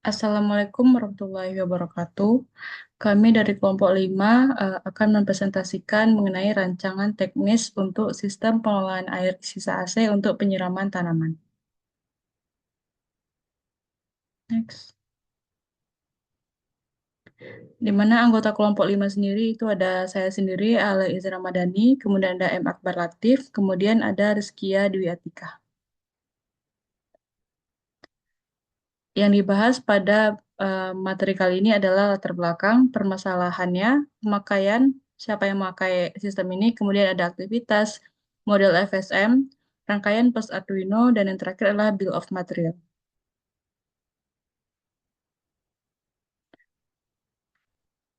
Assalamualaikum warahmatullahi wabarakatuh. Kami dari kelompok 5 akan mempresentasikan mengenai rancangan teknis untuk sistem pengelolaan air sisa AC untuk penyiraman tanaman. Next. Di mana anggota kelompok 5 sendiri itu ada saya sendiri, Ale Izra Ramadhani, kemudian ada M. Akbar Latif, kemudian ada Rizkia Dwi Atika. Yang dibahas pada materi kali ini adalah latar belakang, permasalahannya, pemakaian, siapa yang memakai sistem ini, kemudian ada aktivitas, model FSM, rangkaian plus Arduino, dan yang terakhir adalah bill of material.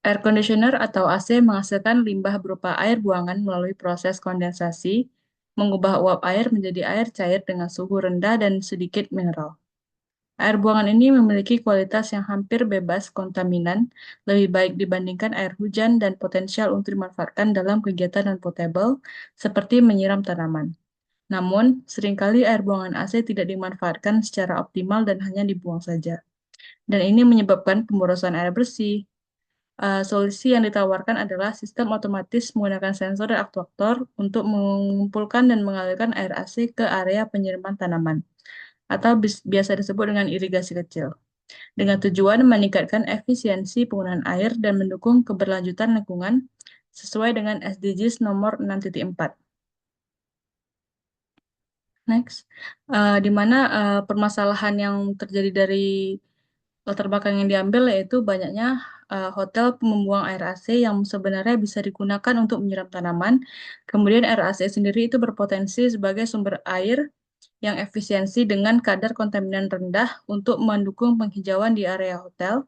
Air conditioner atau AC menghasilkan limbah berupa air buangan melalui proses kondensasi, mengubah uap air menjadi air cair dengan suhu rendah dan sedikit mineral. Air buangan ini memiliki kualitas yang hampir bebas kontaminan, lebih baik dibandingkan air hujan dan potensial untuk dimanfaatkan dalam kegiatan non-potable seperti menyiram tanaman. Namun, seringkali air buangan AC tidak dimanfaatkan secara optimal dan hanya dibuang saja. Dan ini menyebabkan pemborosan air bersih. Solusi yang ditawarkan adalah sistem otomatis menggunakan sensor dan aktuator untuk mengumpulkan dan mengalirkan air AC ke area penyiraman tanaman, atau biasa disebut dengan irigasi kecil, dengan tujuan meningkatkan efisiensi penggunaan air dan mendukung keberlanjutan lingkungan sesuai dengan SDGs nomor 6.4. Next. Di mana permasalahan yang terjadi dari latar belakang yang diambil yaitu banyaknya hotel membuang air AC yang sebenarnya bisa digunakan untuk menyiram tanaman. Kemudian air AC sendiri itu berpotensi sebagai sumber air yang efisiensi dengan kadar kontaminan rendah untuk mendukung penghijauan di area hotel.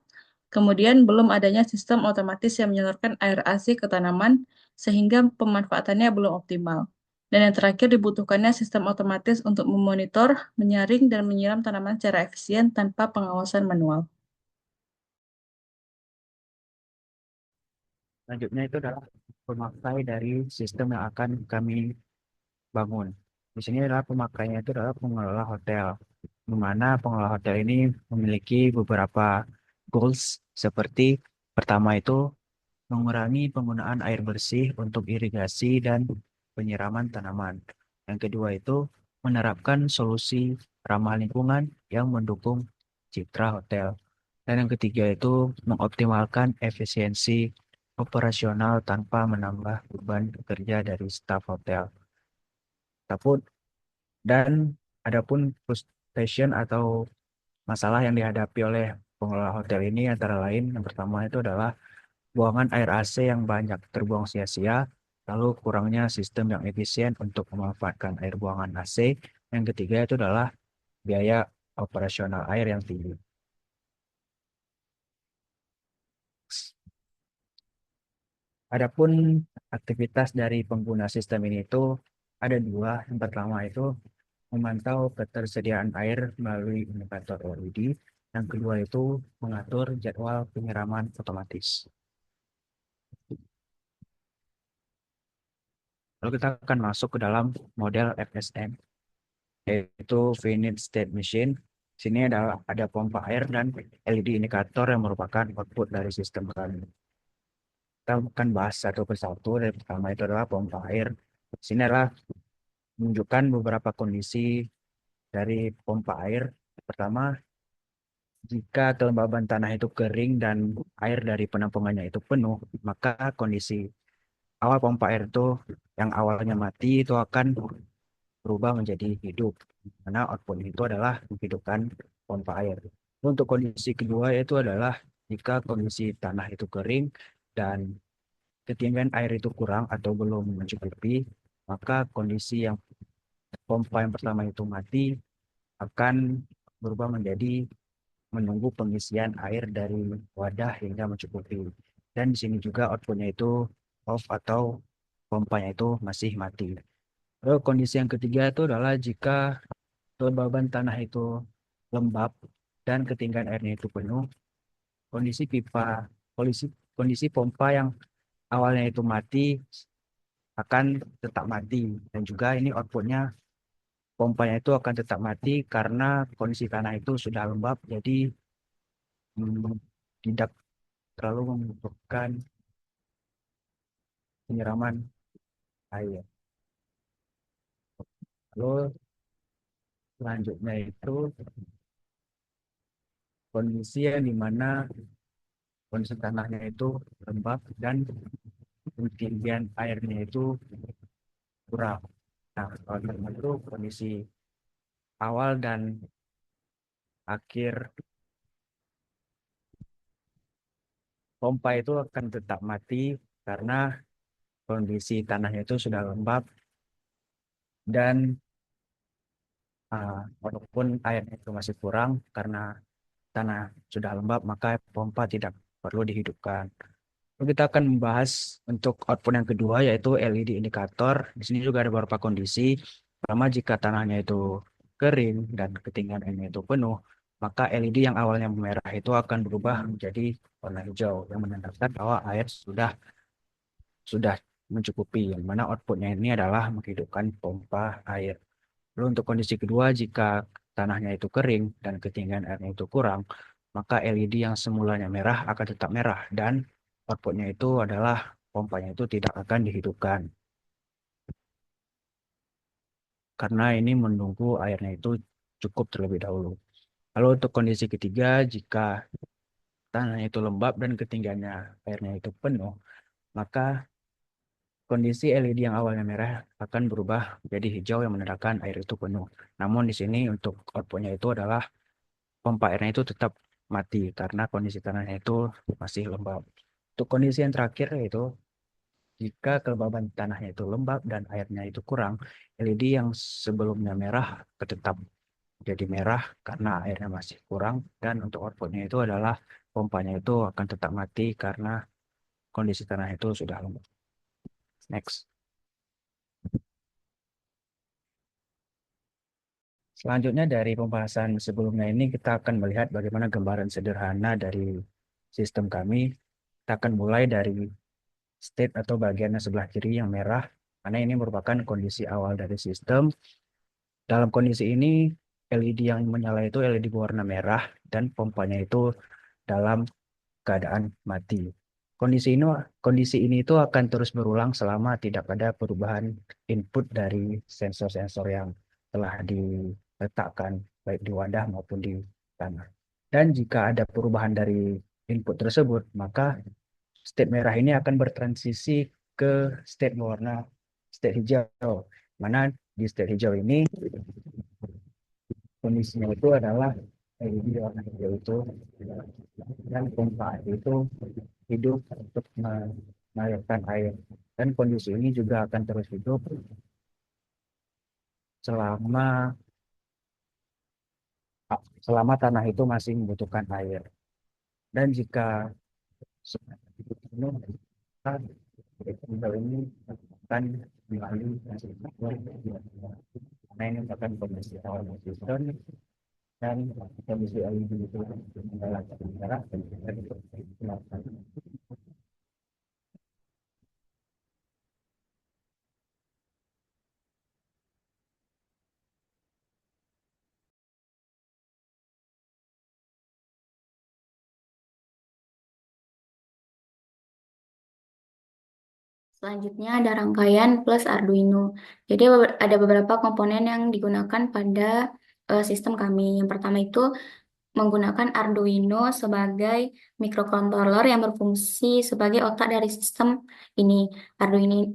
Kemudian belum adanya sistem otomatis yang menyalurkan air AC ke tanaman sehingga pemanfaatannya belum optimal. Dan yang terakhir dibutuhkannya sistem otomatis untuk memonitor, menyaring, dan menyiram tanaman secara efisien tanpa pengawasan manual. Selanjutnya itu adalah pemakai dari sistem yang akan kami bangun. Di sini adalah pemakainya itu adalah pengelola hotel, di mana pengelola hotel ini memiliki beberapa goals seperti pertama itu mengurangi penggunaan air bersih untuk irigasi dan penyiraman tanaman. Yang kedua itu menerapkan solusi ramah lingkungan yang mendukung citra hotel. Dan yang ketiga itu mengoptimalkan efisiensi operasional tanpa menambah beban kerja dari staf hotel. Ataupun dan adapun frustration atau masalah yang dihadapi oleh pengelola hotel ini antara lain yang pertama itu adalah buangan air AC yang banyak terbuang sia-sia, lalu kurangnya sistem yang efisien untuk memanfaatkan air buangan AC. Yang ketiga itu adalah biaya operasional air yang tinggi. Adapun aktivitas dari pengguna sistem ini itu ada dua. Yang pertama itu memantau ketersediaan air melalui indikator LED. Yang kedua itu mengatur jadwal penyiraman otomatis. Lalu kita akan masuk ke dalam model FSM, yaitu Finite State Machine. Sini ada pompa air dan LED indikator yang merupakan output dari sistem kami. Kita akan bahas satu persatu. Yang pertama itu adalah pompa air. Sini adalah menunjukkan beberapa kondisi dari pompa air. Pertama, jika kelembaban tanah itu kering dan air dari penampungannya itu penuh, maka kondisi awal pompa air itu yang awalnya mati itu akan berubah menjadi hidup. Karena output itu adalah menghidupkan pompa air. Untuk kondisi kedua yaitu adalah jika kondisi tanah itu kering dan ketinggian air itu kurang atau belum mencukupi, maka kondisi yang pompa yang pertama itu mati akan berubah menjadi menunggu pengisian air dari wadah hingga mencukupi. Dan di sini juga outputnya itu off atau pompanya itu masih mati. Lalu kondisi yang ketiga itu adalah jika kelembaban tanah itu lembab dan ketinggian airnya itu penuh, kondisi pipa, kondisi, kondisi pompa yang awalnya itu mati akan tetap mati. Dan juga ini outputnya pompanya itu akan tetap mati karena kondisi tanah itu sudah lembab, jadi hmm, tidak terlalu membutuhkan penyiraman air. Lalu selanjutnya itu kondisi yang dimana kondisi tanahnya itu lembab dan ketinggian airnya itu kurang. Nah, kalau itu kondisi awal dan akhir pompa itu akan tetap mati karena kondisi tanahnya itu sudah lembab dan walaupun airnya itu masih kurang karena tanah sudah lembab maka pompa tidak perlu dihidupkan. Lalu kita akan membahas untuk output yang kedua yaitu LED indikator. Di sini juga ada beberapa kondisi. Pertama, jika tanahnya itu kering dan ketinggian airnya itu penuh, maka LED yang awalnya merah itu akan berubah menjadi warna hijau yang menandakan bahwa air sudah mencukupi. Yang mana outputnya ini adalah menghidupkan pompa air. Lalu untuk kondisi kedua, jika tanahnya itu kering dan ketinggian airnya itu kurang, maka LED yang semulanya merah akan tetap merah dan outputnya itu adalah pompanya itu tidak akan dihidupkan karena ini menunggu airnya itu cukup terlebih dahulu. Lalu untuk kondisi ketiga, jika tanahnya itu lembab dan ketinggiannya airnya itu penuh, maka kondisi LED yang awalnya merah akan berubah menjadi hijau yang menandakan air itu penuh. Namun di sini untuk outputnya itu adalah pompa airnya itu tetap mati karena kondisi tanahnya itu masih lembab. Untuk kondisi yang terakhir yaitu jika kelembaban tanahnya itu lembab dan airnya itu kurang, LED yang sebelumnya merah tetap jadi merah karena airnya masih kurang dan untuk outputnya itu adalah pompanya itu akan tetap mati karena kondisi tanah itu sudah lembab. Next. Selanjutnya dari pembahasan sebelumnya ini kita akan melihat bagaimana gambaran sederhana dari sistem kami. Kita akan mulai dari state atau bagian yang sebelah kiri yang merah, karena ini merupakan kondisi awal dari sistem. Dalam kondisi ini, LED yang menyala itu LED berwarna merah dan pompanya itu dalam keadaan mati. Kondisi ini kondisi ini itu akan terus berulang selama tidak ada perubahan input dari sensor-sensor yang telah diletakkan baik di wadah maupun di tanah. Dan jika ada perubahan dari input tersebut, maka state merah ini akan bertransisi ke state berwarna state hijau. Mana di state hijau ini kondisinya itu adalah LED warna hijau itu dan pompa itu hidup untuk mengalirkan air. Dan kondisi ini juga akan terus hidup selama selama tanah itu masih membutuhkan air. Dan jika itu penuh, maka hijau ini akan melalui karena ini merupakan kondisi awal sistem dan kondisi LED itu adalah darah dan kita itu melakukan. Selanjutnya ada rangkaian plus Arduino. Jadi ada beberapa komponen yang digunakan pada sistem kami. Yang pertama itu menggunakan Arduino sebagai microcontroller yang berfungsi sebagai otak dari sistem ini.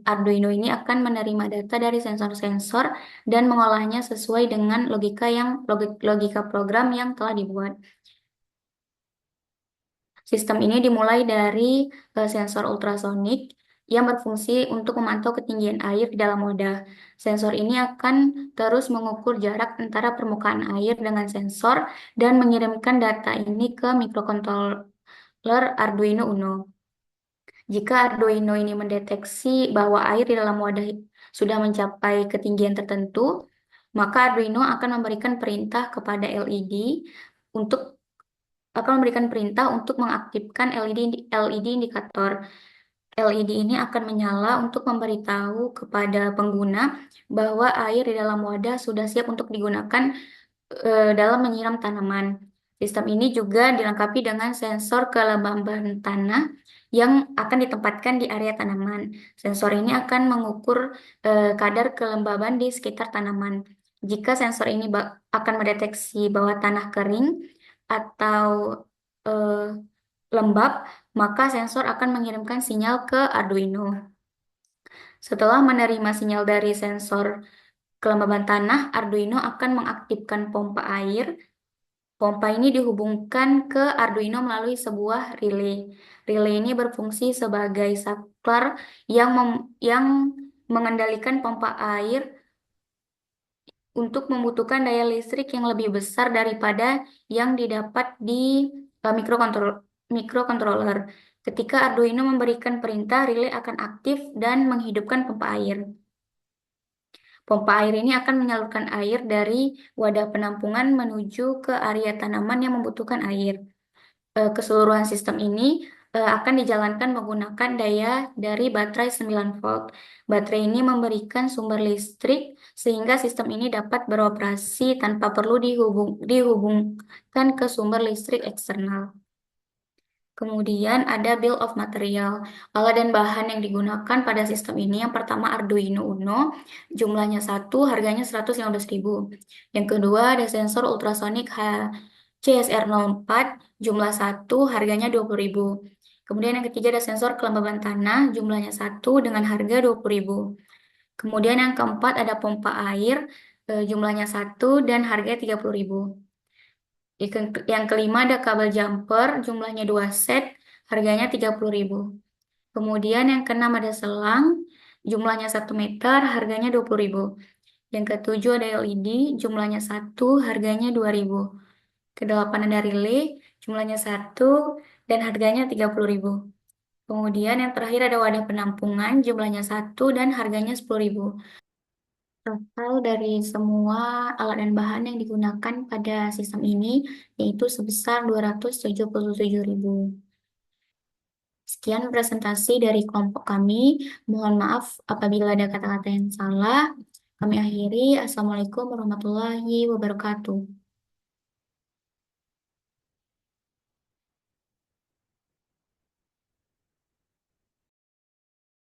Arduino ini akan menerima data dari sensor-sensor dan mengolahnya sesuai dengan logika program yang telah dibuat. Sistem ini dimulai dari sensor ultrasonik yang berfungsi untuk memantau ketinggian air di dalam wadah. Sensor ini akan terus mengukur jarak antara permukaan air dengan sensor dan mengirimkan data ini ke microcontroller Arduino Uno. Jika Arduino ini mendeteksi bahwa air di dalam wadah sudah mencapai ketinggian tertentu, maka Arduino akan memberikan perintah kepada LED untuk mengaktifkan LED indikator. LED ini akan menyala untuk memberitahu kepada pengguna bahwa air di dalam wadah sudah siap untuk digunakan dalam menyiram tanaman. Sistem ini juga dilengkapi dengan sensor kelembaban tanah yang akan ditempatkan di area tanaman. Sensor ini akan mengukur kadar kelembaban di sekitar tanaman. Jika sensor ini akan mendeteksi bahwa tanah kering atau eh, lembab, maka sensor akan mengirimkan sinyal ke Arduino. Setelah menerima sinyal dari sensor kelembaban tanah, Arduino akan mengaktifkan pompa air. Pompa ini dihubungkan ke Arduino melalui sebuah relay. Relay ini berfungsi sebagai saklar yang mengendalikan pompa air untuk membutuhkan daya listrik yang lebih besar daripada yang didapat di mikrokontroler. Ketika Arduino memberikan perintah, relay akan aktif dan menghidupkan pompa air. Pompa air ini akan menyalurkan air dari wadah penampungan menuju ke area tanaman yang membutuhkan air. Keseluruhan sistem ini akan dijalankan menggunakan daya dari baterai 9 volt. Baterai ini memberikan sumber listrik sehingga sistem ini dapat beroperasi tanpa perlu dihubungkan ke sumber listrik eksternal. Kemudian ada bill of material. Alat dan bahan yang digunakan pada sistem ini yang pertama Arduino Uno, jumlahnya 1, harganya 115.000. Yang kedua ada sensor ultrasonic CSR04, jumlah 1, harganya 20.000. Kemudian yang ketiga ada sensor kelembaban tanah, jumlahnya 1 dengan harga 20.000. Kemudian yang keempat ada pompa air, jumlahnya 1 dan harganya 30.000. Yang kelima ada kabel jumper, jumlahnya 2 set, harganya 30.000. Kemudian yang keenam ada selang, jumlahnya 1 meter, harganya 20.000. Yang ketujuh ada LED, jumlahnya 1, harganya 2.000. Kedelapan ada relay, jumlahnya 1, dan harganya 30.000. Kemudian yang terakhir ada wadah penampungan, jumlahnya 1, dan harganya 10.000. Total dari semua alat dan bahan yang digunakan pada sistem ini yaitu sebesar 277.000. Sekian presentasi dari kelompok kami. Mohon maaf apabila ada kata-kata yang salah. Kami akhiri. Assalamualaikum warahmatullahi wabarakatuh.